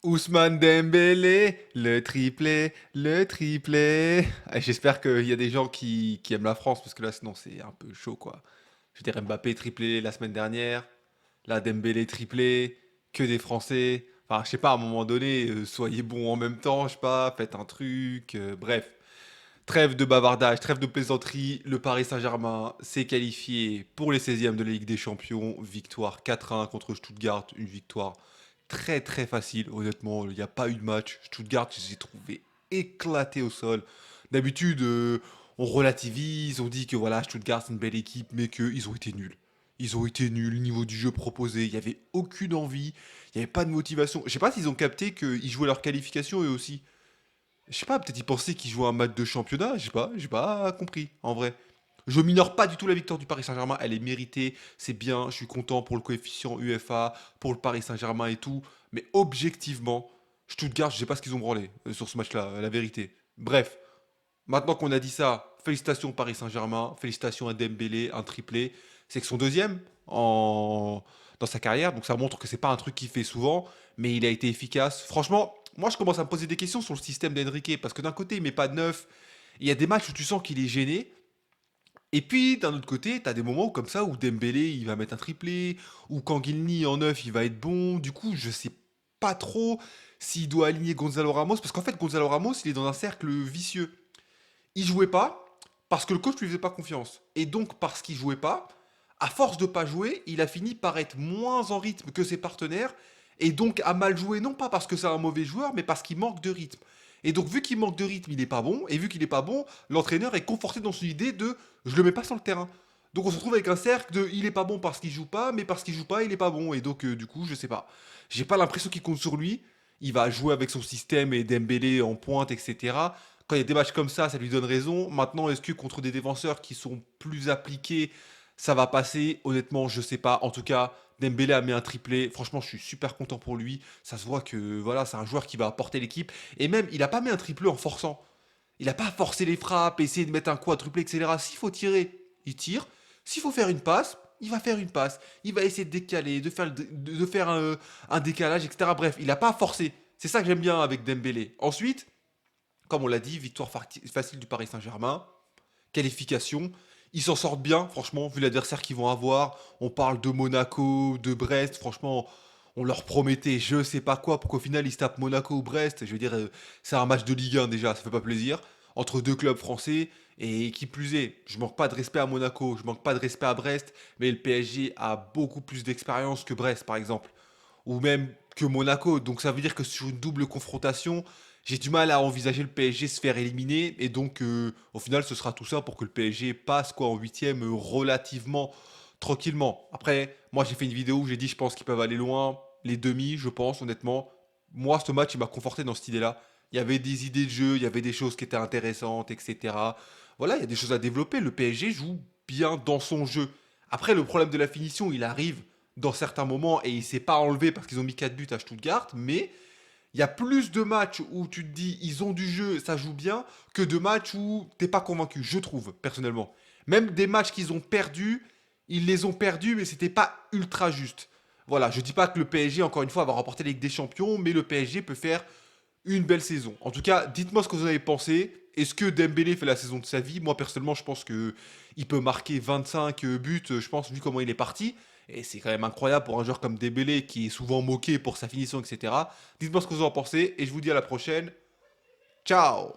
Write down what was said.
Ousmane Dembélé, le triplé, le triplé. Ah, j'espère qu'il y a des gens qui aiment la France, parce que là, sinon, c'est un peu chaud, quoi. Je veux dire, Mbappé triplé la semaine dernière, là, Dembélé triplé, que des Français. Enfin, je sais pas, à un moment donné, soyez bons en même temps, je sais pas, faites un truc, bref. Trêve de bavardage, trêve de plaisanterie, le Paris Saint-Germain s'est qualifié pour les 16e de la Ligue des Champions. Victoire 4-1 contre Stuttgart, une victoire très très facile, honnêtement, il n'y a pas eu de match. Stuttgart, je les ai trouvés éclatés au sol. D'habitude, on relativise, on dit que voilà, Stuttgart c'est une belle équipe, mais qu'ils ont été nuls. Ils ont été nuls, le niveau du jeu proposé, il n'y avait aucune envie, il n'y avait pas de motivation. Je sais pas s'ils ont capté qu'ils jouaient leur qualification eux aussi. Je sais pas, peut-être ils pensaient qu'ils jouaient un match de championnat, j'ai pas compris, en vrai. Je minore pas du tout la victoire du Paris Saint-Germain, elle est méritée, c'est bien, je suis content pour le coefficient UEFA, pour le Paris Saint-Germain et tout, mais objectivement, Stuttgart, je sais pas ce qu'ils ont branlé sur ce match-là, la vérité. Bref, maintenant qu'on a dit ça, félicitations au Paris Saint-Germain, félicitations à Dembélé, un triplé, c'est que son deuxième dans sa carrière, donc ça montre que c'est pas un truc qu'il fait souvent, mais il a été efficace. Franchement, moi je commence à me poser des questions sur le système d'Enrique, parce que d'un côté il met pas de neuf, il y a des matchs où tu sens qu'il est gêné, et puis d'un autre côté, t'as des moments où, comme ça où Dembélé il va mettre un triplé, ou Kangilny en neuf il va être bon, du coup je sais pas trop s'il doit aligner Gonzalo Ramos, parce qu'en fait Gonzalo Ramos il est dans un cercle vicieux. Il jouait pas parce que le coach lui faisait pas confiance. Et donc parce qu'il jouait pas, à force de pas jouer, il a fini par être moins en rythme que ses partenaires et donc à mal jouer, non pas parce que c'est un mauvais joueur, mais parce qu'il manque de rythme. Et donc vu qu'il manque de rythme, il est pas bon, et vu qu'il est pas bon, l'entraîneur est conforté dans son idée de je le mets pas sur le terrain. Donc on se retrouve avec un cercle de il est pas bon parce qu'il joue pas, mais parce qu'il joue pas, il est pas bon. Et donc du coup, je sais pas. J'ai pas l'impression qu'il compte sur lui. Il va jouer avec son système et Dembélé en pointe, etc. Quand il y a des matchs comme ça lui donne raison. Maintenant, est-ce que contre des défenseurs qui sont plus appliqués, ça va passer? Honnêtement, je sais pas. En tout cas, Dembélé a mis un triplé. Franchement, je suis super content pour lui. Ça se voit que voilà, c'est un joueur qui va apporter l'équipe. Et même, il a pas mis un triplé en forçant. Il a pas forcé les frappes, essayé de mettre un quadruplé, etc. S'il faut tirer, il tire. S'il faut faire une passe, il va faire une passe. Il va essayer de décaler, de faire un décalage, etc. Bref, il n'a pas forcé. C'est ça que j'aime bien avec Dembélé. Ensuite, comme on l'a dit, victoire facile du Paris Saint-Germain, qualification. Ils s'en sortent bien, franchement, vu l'adversaire qu'ils vont avoir. On parle de Monaco, de Brest, franchement, on leur promettait je sais pas quoi pour qu'au final ils se tapent Monaco ou Brest. Je veux dire, c'est un match de Ligue 1 déjà, ça fait pas plaisir. Entre deux clubs français, et qui plus est, je manque pas de respect à Monaco, je manque pas de respect à Brest, mais le PSG a beaucoup plus d'expérience que Brest par exemple, ou même que Monaco. Donc ça veut dire que sur une double confrontation, j'ai du mal à envisager le PSG se faire éliminer. Et donc au final, ce sera tout ça pour que le PSG passe quoi en huitième relativement tranquillement. Après, moi j'ai fait une vidéo où j'ai dit je pense qu'ils peuvent aller loin. Les demi, je pense honnêtement. Moi, ce match, il m'a conforté dans cette idée-là. Il y avait des idées de jeu, il y avait des choses qui étaient intéressantes, etc. Voilà, il y a des choses à développer. Le PSG joue bien dans son jeu. Après, le problème de la finition, il arrive dans certains moments et il s'est pas enlevé parce qu'ils ont mis 4 buts à Stuttgart, mais il y a plus de matchs où tu te dis ils ont du jeu, ça joue bien, que de matchs où t'es pas convaincu, je trouve, personnellement. Même des matchs qu'ils ont perdus, ils les ont perdus, mais c'était pas ultra juste. Voilà, je dis pas que le PSG, encore une fois, va remporter la Ligue des Champions, mais le PSG peut faire une belle saison. En tout cas, dites-moi ce que vous en avez pensé. Est-ce que Dembélé fait la saison de sa vie? Moi, personnellement, je pense que il peut marquer 25 buts, je pense, vu comment il est parti. Et c'est quand même incroyable pour un joueur comme Dembélé, qui est souvent moqué pour sa finition, etc. Dites-moi ce que vous en pensez, et je vous dis à la prochaine. Ciao!